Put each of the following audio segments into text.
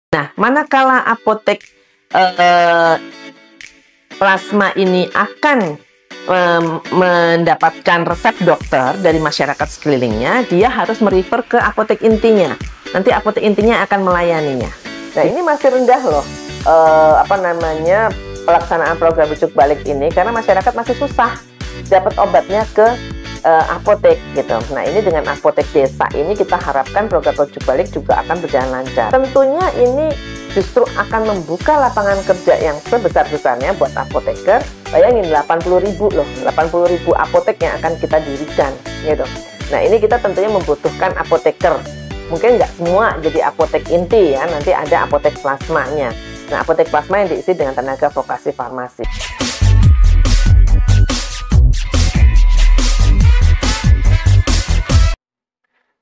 Nah, manakala apotek plasma ini akan mendapatkan resep dokter dari masyarakat sekelilingnya, dia harus merefer ke apotek intinya. Nanti apotek intinya akan melayaninya. Nah, ini masih rendah loh, pelaksanaan program rujuk balik ini, karena masyarakat masih susah dapat obatnya ke apotek gitu. Nah, ini dengan apotek desa ini kita harapkan program rujuk balik juga akan berjalan lancar. Tentunya ini justru akan membuka lapangan kerja yang sebesar-besarnya buat apoteker. Bayangin 80.000 loh, 80.000 apotek yang akan kita dirikan gitu. Nah, ini kita tentunya membutuhkan apoteker. Mungkin nggak semua jadi apotek inti ya, nanti ada apotek plasmanya. Nah, apotek plasma yang diisi dengan tenaga vokasi farmasi.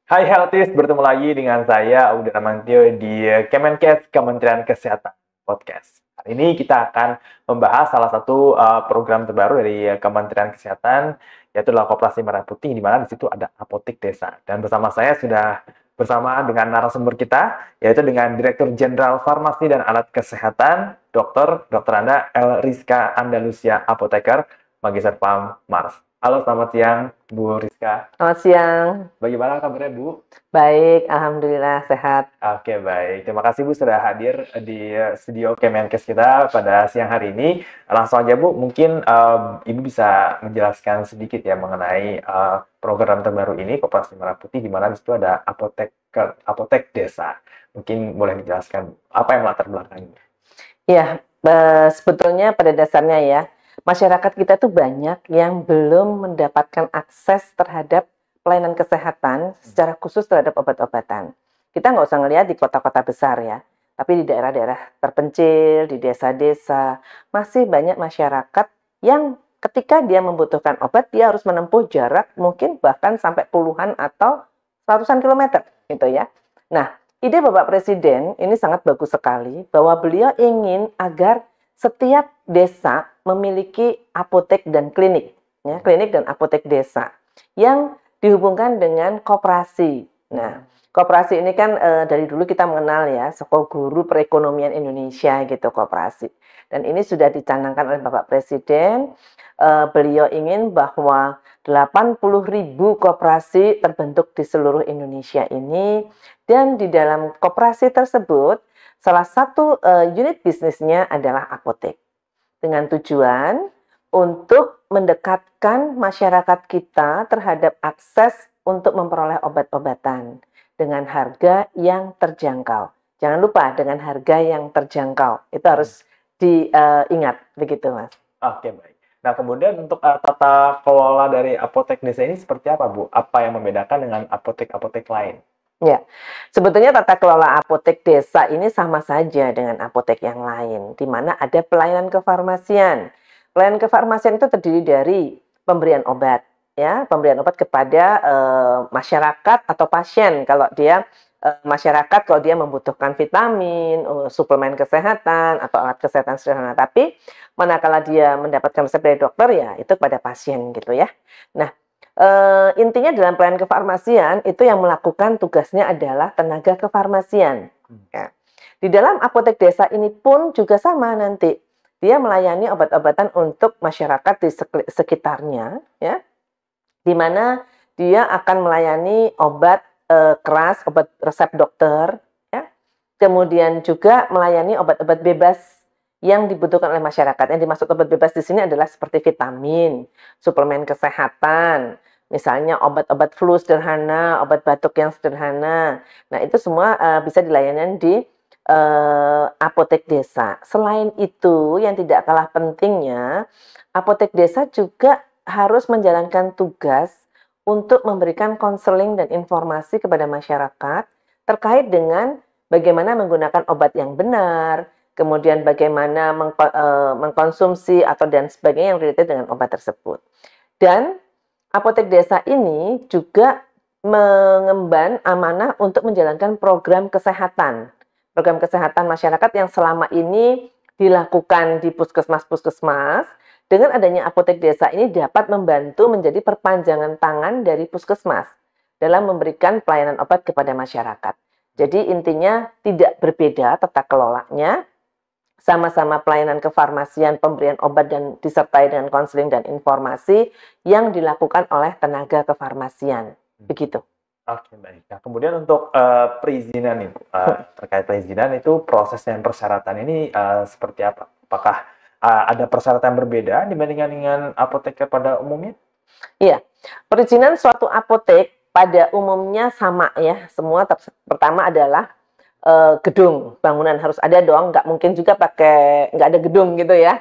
Hai Healthies, bertemu lagi dengan saya Audy Ramantio di Kemenkes Kementerian Kesehatan Podcast. Hari ini kita akan membahas salah satu program terbaru dari Kementerian Kesehatan, yaitu adalah Koperasi Merah Putih, di mana di situ ada apotek desa. Dan bersama saya sudah bersama dengan narasumber kita, yaitu dengan Direktur Jenderal Farmasi dan Alat Kesehatan, Dr. Anda El Rizka Andalusia Apoteker, Magister Pharm Mars. Halo, selamat siang, Bu Rizka. Selamat siang. Bagaimana kabarnya, Bu? Baik, alhamdulillah sehat. Oke, baik. Terima kasih, Bu, sudah hadir di studio Kemenkes kita pada siang hari ini. Langsung aja, Bu, mungkin Ibu bisa menjelaskan sedikit ya mengenai program terbaru ini, Koperasi Merah Putih, di mana di situ ada apotek desa. Mungkin boleh dijelaskan apa yang melatar belakangnya? Ya, sebetulnya pada dasarnya ya, masyarakat kita tuh banyak yang belum mendapatkan akses terhadap pelayanan kesehatan secara khusus terhadap obat-obatan. Kita nggak usah ngelihat di kota-kota besar ya, tapi di daerah-daerah terpencil, di desa-desa, masih banyak masyarakat yang ketika dia membutuhkan obat, dia harus menempuh jarak mungkin bahkan sampai puluhan atau ratusan kilometer gitu ya. Nah, ide Bapak Presiden ini sangat bagus sekali, bahwa beliau ingin agar setiap desa memiliki apotek dan klinik, ya, klinik dan apotek desa yang dihubungkan dengan koperasi. Nah, koperasi ini kan dari dulu kita mengenal ya, sekolah guru perekonomian Indonesia gitu koperasi. Dan ini sudah dicanangkan oleh Bapak Presiden. Beliau ingin bahwa 80.000 koperasi terbentuk di seluruh Indonesia ini, dan di dalam koperasi tersebut salah satu unit bisnisnya adalah apotek, dengan tujuan untuk mendekatkan masyarakat kita terhadap akses untuk memperoleh obat-obatan dengan harga yang terjangkau. Jangan lupa, dengan harga yang terjangkau. Itu harus diingat, begitu Mas. Oke, baik. Nah, kemudian untuk tata kelola dari apotek desa ini seperti apa, Bu? Apa yang membedakan dengan apotek-apotek lain? Ya, sebetulnya tata kelola apotek desa ini sama saja dengan apotek yang lain, di mana ada pelayanan kefarmasian. Pelayanan kefarmasian itu terdiri dari pemberian obat, ya, pemberian obat kepada masyarakat atau pasien. Kalau dia masyarakat, kalau dia membutuhkan vitamin, suplemen kesehatan atau alat kesehatan sederhana. Tapi manakala dia mendapatkan resep dari dokter, ya itu kepada pasien gitu ya. Nah, intinya dalam pelayanan kefarmasian itu yang melakukan tugasnya adalah tenaga kefarmasian. Ya. Di dalam apotek desa ini pun juga sama nanti. Dia melayani obat-obatan untuk masyarakat di sekitarnya, ya, di mana dia akan melayani obat keras, obat resep dokter, ya, kemudian juga melayani obat-obat bebas yang dibutuhkan oleh masyarakat. Yang dimaksud obat bebas di sini adalah seperti vitamin, suplemen kesehatan, misalnya obat-obat flu sederhana, obat batuk yang sederhana. Nah, itu semua bisa dilayani di apotek desa. Selain itu, yang tidak kalah pentingnya, apotek desa juga harus menjalankan tugas untuk memberikan konseling dan informasi kepada masyarakat terkait dengan bagaimana menggunakan obat yang benar, kemudian bagaimana mengkonsumsi atau dan sebagainya yang related dengan obat tersebut. Dan apotek desa ini juga mengemban amanah untuk menjalankan program kesehatan masyarakat yang selama ini dilakukan di puskesmas-puskesmas. Dengan adanya apotek desa ini dapat membantu menjadi perpanjangan tangan dari puskesmas dalam memberikan pelayanan obat kepada masyarakat. Jadi intinya tidak berbeda tata kelolanya, sama-sama pelayanan kefarmasian, pemberian obat dan disertai dengan konseling dan informasi yang dilakukan oleh tenaga kefarmasian. Begitu. Oke, baik. Nah, kemudian untuk perizinan Ibu, terkait perizinan itu proses dan persyaratan ini seperti apa? Apakah ada persyaratan berbeda dibandingkan dengan apoteker pada umumnya? Iya, perizinan suatu apotek pada umumnya sama ya. Semua pertama adalah gedung, bangunan harus ada dong. Nggak mungkin juga pakai nggak ada gedung gitu ya.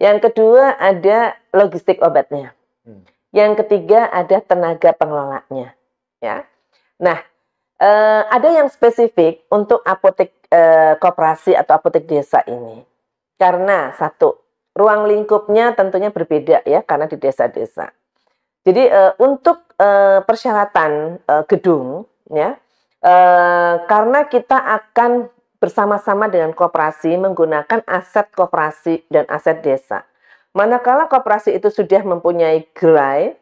Yang kedua ada logistik obatnya. Yang ketiga ada tenaga pengelolanya. Ya. Nah, ada yang spesifik untuk apotek koperasi atau apotek desa ini. Karena satu, ruang lingkupnya tentunya berbeda ya, karena di desa-desa. Jadi untuk persyaratan gedung, ya, karena kita akan bersama-sama dengan koperasi menggunakan aset koperasi dan aset desa. Manakala koperasi itu sudah mempunyai gerai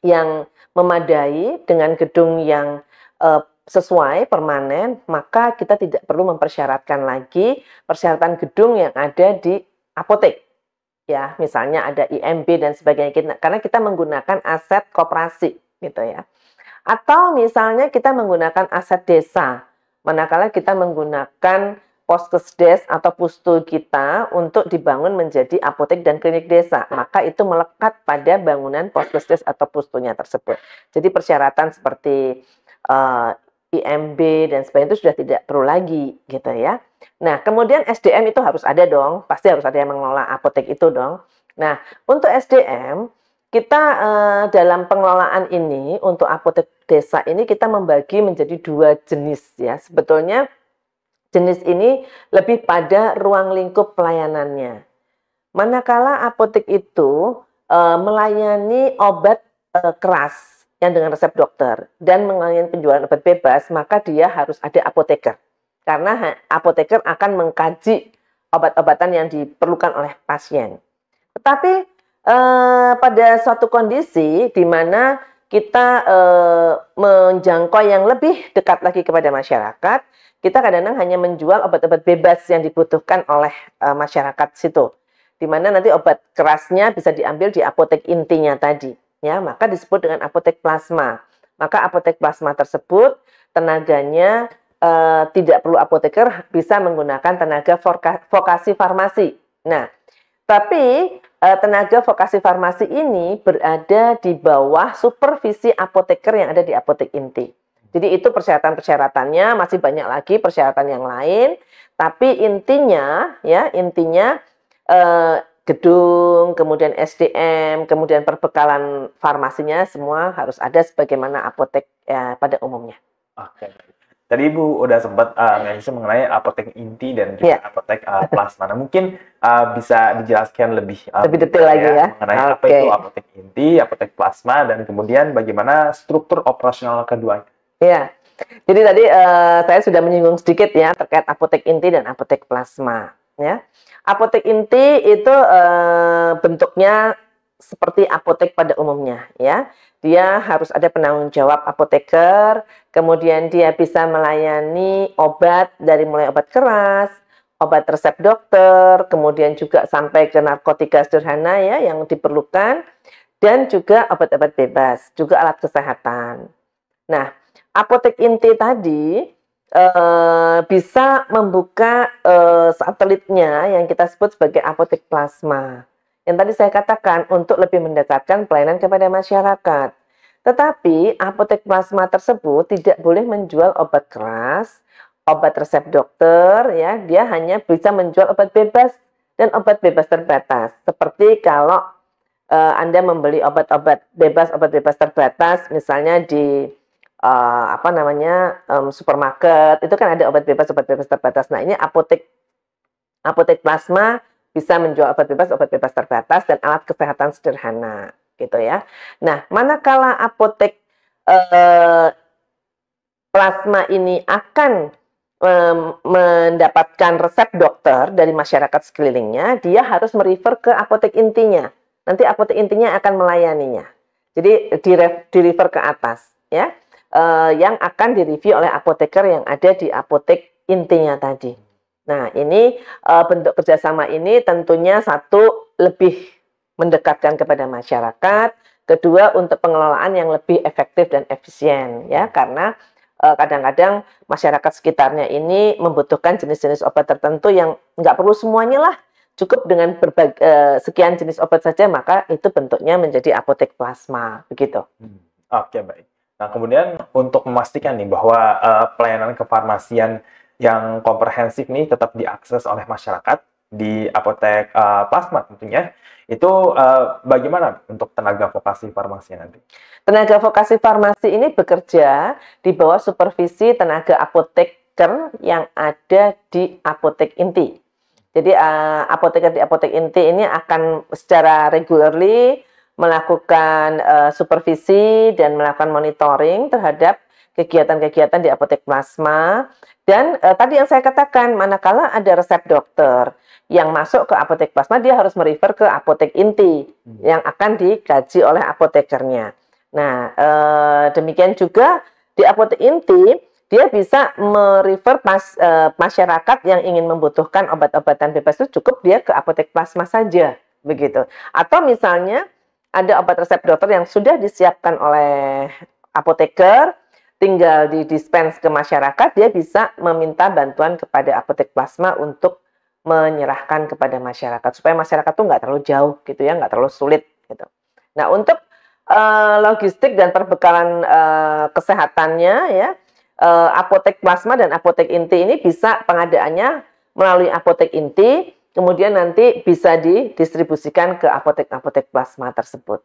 yang memadai dengan gedung yang sesuai permanen, maka kita tidak perlu mempersyaratkan lagi persyaratan gedung yang ada di apotek. Ya, misalnya ada IMB dan sebagainya, karena kita menggunakan aset koperasi gitu ya. Atau misalnya kita menggunakan aset desa, manakala kita menggunakan poskesdes atau pustu kita untuk dibangun menjadi apotek dan klinik desa, maka itu melekat pada bangunan poskesdes atau pustunya tersebut. Jadi persyaratan seperti IMB dan sebagainya itu sudah tidak perlu lagi gitu ya. Nah, kemudian SDM itu harus ada dong, pasti harus ada yang mengelola apotek itu dong. Nah, untuk SDM kita dalam pengelolaan ini untuk apotek desa ini kita membagi menjadi dua jenis ya. Sebetulnya jenis ini lebih pada ruang lingkup pelayanannya. Manakala apotek itu melayani obat keras yang dengan resep dokter dan melayani penjualan obat bebas, maka dia harus ada apoteker. Karena apoteker akan mengkaji obat-obatan yang diperlukan oleh pasien. Tetapi pada suatu kondisi di mana kita menjangkau yang lebih dekat lagi kepada masyarakat, kita kadang-kadang hanya menjual obat-obat bebas yang dibutuhkan oleh masyarakat situ. Di mana nanti obat kerasnya bisa diambil di apotek intinya tadi. Ya, maka disebut dengan apotek plasma. Maka apotek plasma tersebut tenaganya tidak perlu apoteker, bisa menggunakan tenaga vokasi farmasi. Nah, tapi tenaga vokasi farmasi ini berada di bawah supervisi apoteker yang ada di apotek inti. Jadi itu persyaratan-persyaratannya, masih banyak lagi persyaratan yang lain, tapi intinya gedung, kemudian SDM, kemudian perbekalan farmasinya semua harus ada sebagaimana apotek pada umumnya. Oke. Tadi Ibu udah sempat mengenai apotek inti dan juga apotek plasma. Nah, mungkin bisa dijelaskan lebih detail lagi ya mengenai apa itu apotek inti, apotek plasma, dan kemudian bagaimana struktur operasional keduanya. Ya, jadi tadi saya sudah menyinggung sedikit ya terkait apotek inti dan apotek plasma. Ya, apotek inti itu bentuknya seperti apotek pada umumnya, ya. Dia harus ada penanggung jawab apoteker, kemudian dia bisa melayani obat dari mulai obat keras, obat resep dokter, kemudian juga sampai ke narkotika sederhana ya yang diperlukan, dan juga obat-obat bebas, juga alat kesehatan. Nah, apotek inti tadi bisa membuka satelitnya yang kita sebut sebagai apotek plasma. Yang tadi saya katakan untuk lebih mendekatkan pelayanan kepada masyarakat. Tetapi apotek plasma tersebut tidak boleh menjual obat keras, obat resep dokter, ya. Dia hanya bisa menjual obat bebas dan obat bebas terbatas. Seperti kalau Anda membeli obat-obat bebas terbatas, misalnya di supermarket, itu kan ada obat bebas terbatas. Nah, ini apotek plasma bisa menjual obat bebas terbatas dan alat kesehatan sederhana, gitu ya. Nah, manakala apotek plasma ini akan mendapatkan resep dokter dari masyarakat sekelilingnya, dia harus merefer ke apotek intinya. Nanti apotek intinya akan melayaninya. Jadi di refer ke atas, ya. yang akan direview oleh apoteker yang ada di apotek intinya tadi. Nah, ini bentuk kerjasama ini tentunya satu, lebih mendekatkan kepada masyarakat, kedua untuk pengelolaan yang lebih efektif dan efisien ya, karena kadang-kadang masyarakat sekitarnya ini membutuhkan jenis-jenis obat tertentu yang nggak perlu semuanya lah, cukup dengan sekian jenis obat saja, maka itu bentuknya menjadi apotek plasma, begitu. Oke, baik. Nah, kemudian untuk memastikan nih bahwa pelayanan kefarmasian yang komprehensif nih tetap diakses oleh masyarakat di apotek plasma tentunya, itu bagaimana untuk tenaga vokasi farmasi nanti? Tenaga vokasi farmasi ini bekerja di bawah supervisi tenaga apoteker yang ada di apotek inti. Jadi apoteker di apotek inti ini akan secara regularly melakukan supervisi dan melakukan monitoring terhadap kegiatan-kegiatan di apotek plasma. Dan tadi yang saya katakan, manakala ada resep dokter yang masuk ke apotek plasma, dia harus merefer ke apotek inti yang akan digaji oleh apotekernya. Nah, demikian juga di apotek inti, dia bisa merefer masyarakat yang ingin membutuhkan obat-obatan bebas itu cukup dia ke apotek plasma saja, begitu. Atau misalnya ada obat resep dokter yang sudah disiapkan oleh apoteker, tinggal didispense ke masyarakat, dia bisa meminta bantuan kepada apotek plasma untuk menyerahkan kepada masyarakat supaya masyarakat tuh nggak terlalu jauh gitu ya, nggak terlalu sulit gitu. Nah, untuk logistik dan perbekalan kesehatannya ya, apotek plasma dan apotek inti ini bisa pengadaannya melalui apotek inti, kemudian nanti bisa didistribusikan ke apotek-apotek plasma tersebut.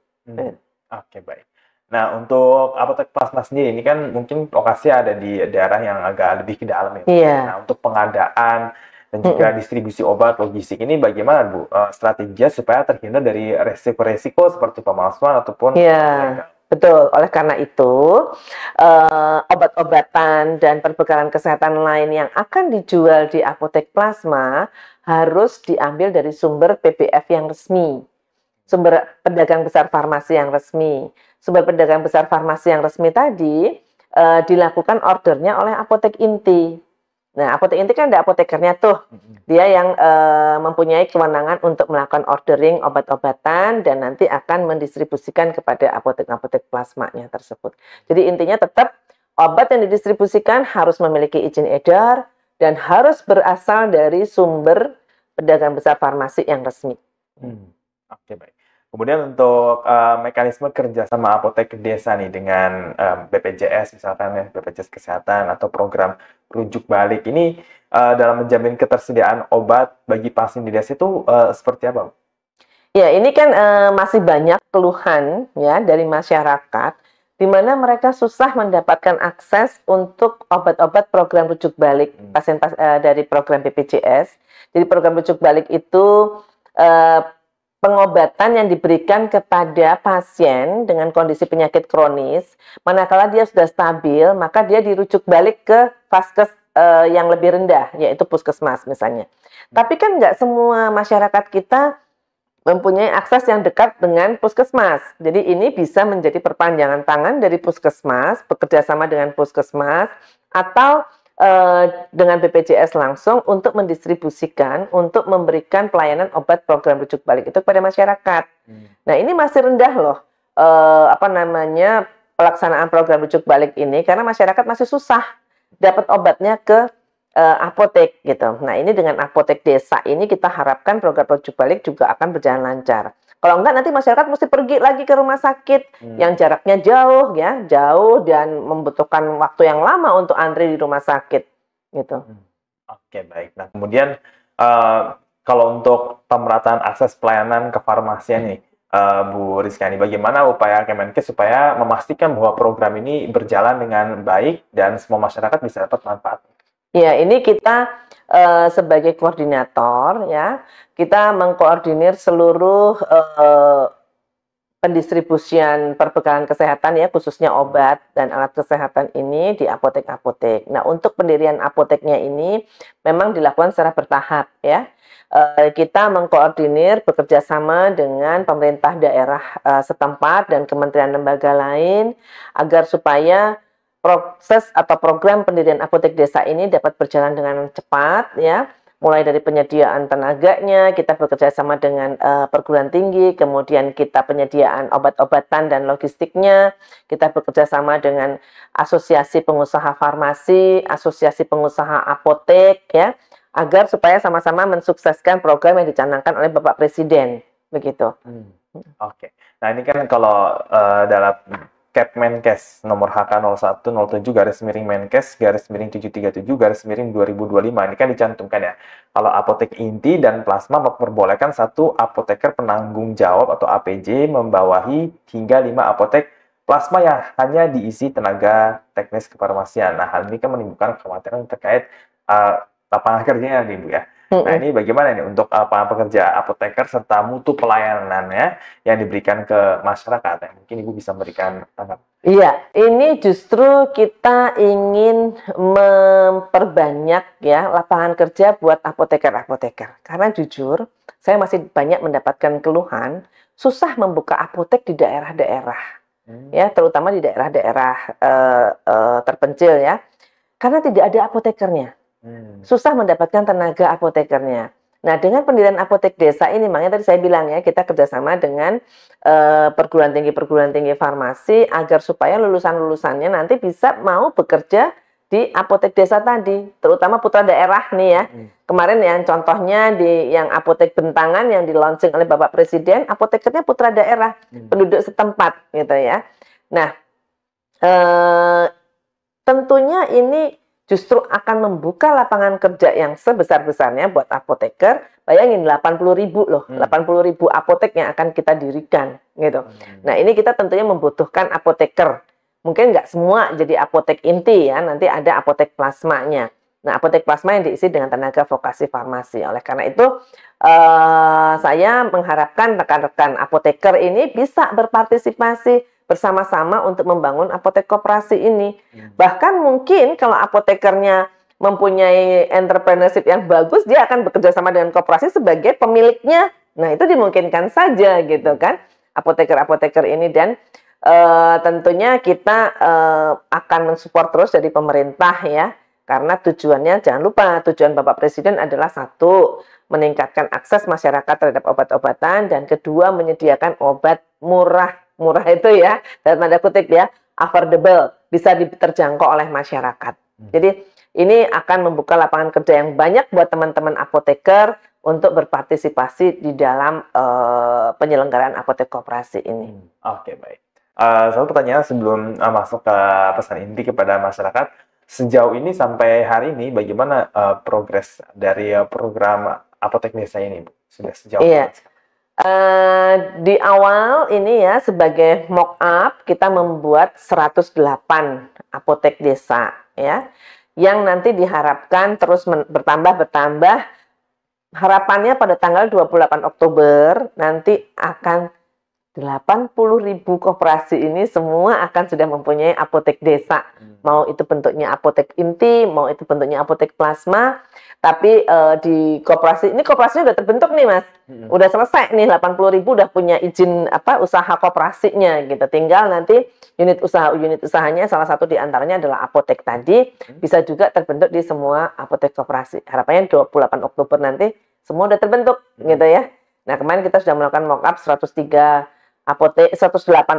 Oke, baik. Nah, untuk apotek plasma sendiri ini kan mungkin lokasinya ada di daerah yang agak lebih ke dalam ya. Iya. Nah, untuk pengadaan dan juga distribusi obat, logistik ini bagaimana Bu strateginya supaya terhindar dari resiko-resiko seperti pemalsuan ataupun Iya, betul. Oleh karena itu, obat-obatan dan perbekalan kesehatan lain yang akan dijual di apotek plasma harus diambil dari sumber PBF yang resmi, sumber pedagang besar farmasi yang resmi. Sumber pedagang besar farmasi yang resmi tadi dilakukan ordernya oleh apotek inti. Nah, apotek inti kan ada apotekernya tuh. Dia yang mempunyai kewenangan untuk melakukan ordering obat-obatan dan nanti akan mendistribusikan kepada apotek-apotek plasmanya tersebut. Jadi intinya tetap obat yang didistribusikan harus memiliki izin edar dan harus berasal dari sumber pedagang besar farmasi yang resmi. Oke, baik. Kemudian untuk mekanisme kerjasama apotek desa nih dengan BPJS misalkan ya, BPJS Kesehatan atau program rujuk balik ini dalam menjamin ketersediaan obat bagi pasien di desa itu seperti apa? Ya, ini kan masih banyak keluhan ya dari masyarakat di mana mereka susah mendapatkan akses untuk obat-obat program rujuk balik pasien dari program BPJS. Jadi program rujuk balik itu pengobatan yang diberikan kepada pasien dengan kondisi penyakit kronis, manakala dia sudah stabil, maka dia dirujuk balik ke vaskes yang lebih rendah, yaitu puskesmas misalnya. Tapi kan nggak semua masyarakat kita mempunyai akses yang dekat dengan puskesmas. Jadi ini bisa menjadi perpanjangan tangan dari puskesmas, bekerja sama dengan puskesmas, atau dengan BPJS langsung untuk mendistribusikan, untuk memberikan pelayanan obat program rujuk balik itu kepada masyarakat. Nah, ini masih rendah loh, pelaksanaan program rujuk balik ini, karena masyarakat masih susah dapat obatnya ke apotek gitu. Nah, ini dengan apotek desa ini kita harapkan program rujuk balik juga akan berjalan lancar. Kalau enggak nanti masyarakat mesti pergi lagi ke rumah sakit yang jaraknya jauh ya, jauh dan membutuhkan waktu yang lama untuk antri di rumah sakit gitu. Oke, baik. Nah, kemudian kalau untuk pemerataan akses pelayanan kefarmasian nih, Bu Rizkyani, bagaimana upaya Kemenkes supaya memastikan bahwa program ini berjalan dengan baik dan semua masyarakat bisa dapat manfaat? Ya, ini kita sebagai koordinator ya, kita mengkoordinir seluruh pendistribusian perbekalan kesehatan ya, khususnya obat dan alat kesehatan ini di apotek-apotek. Nah, untuk pendirian apoteknya ini memang dilakukan secara bertahap ya. Kita mengkoordinir bekerja sama dengan pemerintah daerah setempat dan kementerian lembaga lain agar supaya proses atau program pendirian apotek desa ini dapat berjalan dengan cepat ya. Mulai dari penyediaan tenaganya, kita bekerja sama dengan perguruan tinggi, kemudian kita penyediaan obat-obatan dan logistiknya, kita bekerja sama dengan asosiasi pengusaha farmasi, asosiasi pengusaha apotek, ya, agar supaya sama-sama mensukseskan program yang dicanangkan oleh Bapak Presiden, begitu. Oke. Nah ini kan kalau dalam Kepmenkes nomor HK01-Menkes-737-2025 ini kan dicantumkan ya, kalau apotek inti dan plasma memperbolehkan satu apoteker penanggung jawab atau APJ membawahi hingga 5 apotek plasma yang hanya diisi tenaga teknis kefarmasian. Nah hal ini kan menimbulkan kekhawatiran terkait lapangan kerjanya nih Bu ya. Nah ini bagaimana nih untuk para pekerja apoteker serta mutu pelayanannya yang diberikan ke masyarakat? Ya, mungkin Ibu bisa memberikan tanggapan. Iya, ini justru kita ingin memperbanyak ya lapangan kerja buat apoteker-apoteker. Karena jujur, saya masih banyak mendapatkan keluhan susah membuka apotek di daerah-daerah, ya, terutama di daerah-daerah terpencil ya, karena tidak ada apotekernya. Susah mendapatkan tenaga apotekernya. Nah, dengan pendirian apotek desa ini, makanya tadi saya bilang ya, kita kerjasama dengan perguruan tinggi farmasi agar supaya lulusan-lulusannya nanti bisa mau bekerja di apotek desa tadi, terutama putra daerah nih ya. Kemarin yang contohnya di yang apotek Bentangan yang di launching oleh Bapak Presiden, apotekernya putra daerah, penduduk setempat gitu ya. Nah, tentunya ini justru akan membuka lapangan kerja yang sebesar-besarnya buat apoteker. Bayangin 80.000 loh, 80.000 apotek yang akan kita dirikan gitu. Nah ini kita tentunya membutuhkan apoteker. Mungkin nggak semua jadi apotek inti ya, nanti ada apotek plasmanya. Nah apotek plasma yang diisi dengan tenaga vokasi farmasi. Oleh karena itu saya mengharapkan rekan-rekan apoteker ini bisa berpartisipasi bersama-sama untuk membangun apotek koperasi ini. Bahkan mungkin kalau apotekernya mempunyai entrepreneurship yang bagus, dia akan bekerja sama dengan koperasi sebagai pemiliknya. Nah, itu dimungkinkan saja gitu kan, apoteker-apoteker ini. Dan tentunya kita akan mensupport terus dari pemerintah ya, karena tujuannya, jangan lupa, tujuan Bapak Presiden adalah satu, meningkatkan akses masyarakat terhadap obat-obatan, dan kedua, menyediakan obat murah itu ya, dalam tanda kutip ya, affordable, bisa diterjangkau oleh masyarakat. Jadi ini akan membuka lapangan kerja yang banyak buat teman-teman apoteker untuk berpartisipasi di dalam penyelenggaraan apotek koperasi ini. Oke, baik. Satu pertanyaan sebelum masuk ke pesan inti kepada masyarakat. Sejauh ini sampai hari ini bagaimana progres dari program apotek desa ini, Bu? Sudah sejauh ini? Di awal ini ya, sebagai mock up kita membuat 108 apotek desa ya, yang nanti diharapkan terus bertambah. Harapannya pada tanggal 28 Oktober nanti akan 80.000 koperasi ini semua akan sudah mempunyai apotek desa. Mau itu bentuknya apotek inti, mau itu bentuknya apotek plasma. Tapi di koperasi, ini koperasinya udah terbentuk nih Mas. Udah selesai nih, 80.000 udah punya izin usaha koperasinya gitu. Tinggal nanti unit usahanya salah satu diantaranya adalah apotek tadi, bisa juga terbentuk di semua apotek koperasi. Harapannya 28 Oktober nanti semua udah terbentuk gitu ya. Nah, kemarin kita sudah melakukan mock up 108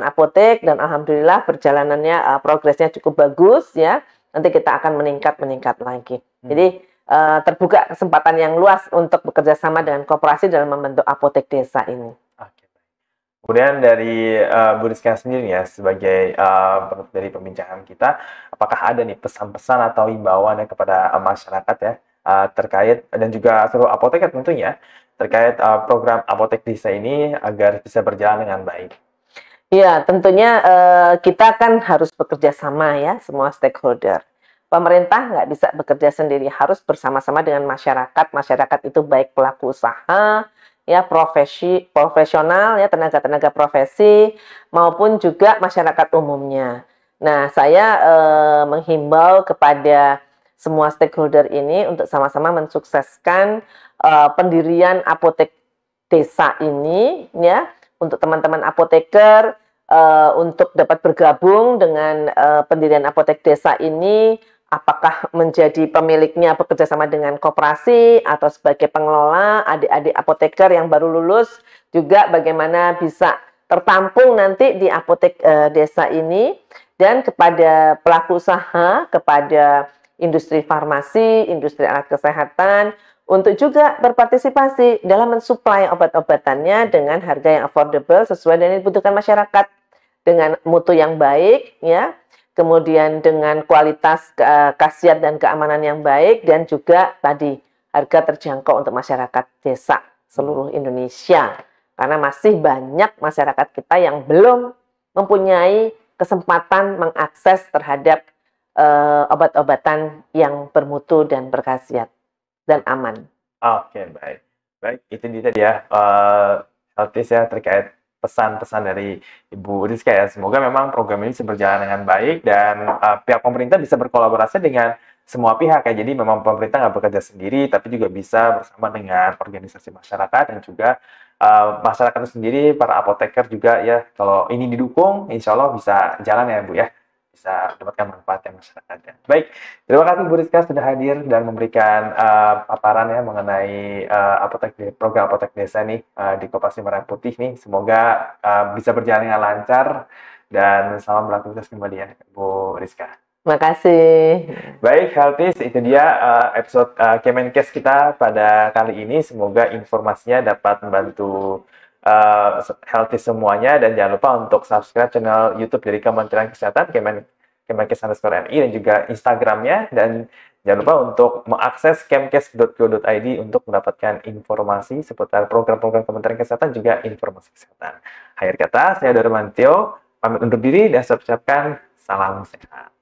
apotek, dan alhamdulillah perjalanannya progresnya cukup bagus ya. Nanti kita akan meningkat lagi. Jadi terbuka kesempatan yang luas untuk bekerja sama dengan koperasi dalam membentuk apotek desa ini. Oke. Kemudian dari Bu Rizka sendiri ya, sebagai dari pembincangan kita, apakah ada nih pesan-pesan atau himbauan kepada masyarakat ya terkait, dan juga seluruh apoteker tentunya, terkait program apotek desa ini agar bisa berjalan dengan baik? Ya, tentunya kita kan harus bekerja sama ya, semua stakeholder. Pemerintah nggak bisa bekerja sendiri, harus bersama-sama dengan masyarakat. Masyarakat itu baik pelaku usaha, ya profesional, ya tenaga-tenaga profesi, maupun juga masyarakat umumnya. Nah, saya menghimbau kepada semua stakeholder ini untuk sama-sama mensukseskan pendirian apotek desa ini ya, untuk teman-teman apoteker untuk dapat bergabung dengan pendirian apotek desa ini, apakah menjadi pemiliknya bekerja sama dengan koperasi atau sebagai pengelola, adik-adik apoteker yang baru lulus juga bagaimana bisa tertampung nanti di apotek desa ini, dan kepada pelaku usaha, kepada industri farmasi, industri alat kesehatan, untuk juga berpartisipasi dalam mensuplai obat-obatannya dengan harga yang affordable sesuai dengan yang dibutuhkan masyarakat, dengan mutu yang baik, ya, kemudian dengan kualitas khasiat dan keamanan yang baik, dan juga tadi harga terjangkau untuk masyarakat desa seluruh Indonesia, karena masih banyak masyarakat kita yang belum mempunyai kesempatan mengakses terhadap obat-obatan yang bermutu dan berkhasiat dan aman. Oke, baik. Baik, itu dia tadi ya, Heltis ya, terkait pesan-pesan dari Ibu Rizka ya. Semoga memang program ini bisa berjalan dengan baik dan pihak pemerintah bisa berkolaborasi dengan semua pihak ya. Jadi memang pemerintah nggak bekerja sendiri, tapi juga bisa bersama dengan organisasi masyarakat dan juga masyarakat itu sendiri, para apoteker juga ya. Kalau ini didukung, insya Allah bisa jalan ya Bu ya. Bisa mendapatkan manfaat yang masyarakatnya. Baik, terima kasih Bu Rizka sudah hadir dan memberikan paparan ya mengenai program apotek desa nih di Koperasi Merah Putih nih. Semoga bisa berjalan dengan lancar dan selamat beraktivitas kembali ya Bu Rizka. Terima kasih. Baik, Heltis, itu dia episode Kemenkes kita pada kali ini. Semoga informasinya dapat membantu Heltis semuanya, dan jangan lupa untuk subscribe channel YouTube dari Kementerian Kesehatan Kemenkes_RI dan juga Instagramnya, dan jangan lupa untuk mengakses kemkes.go.id untuk mendapatkan informasi seputar program-program Kementerian Kesehatan juga informasi kesehatan. Akhir kata, saya Darmantio pamit undur diri dan saya ucapkan salam sehat.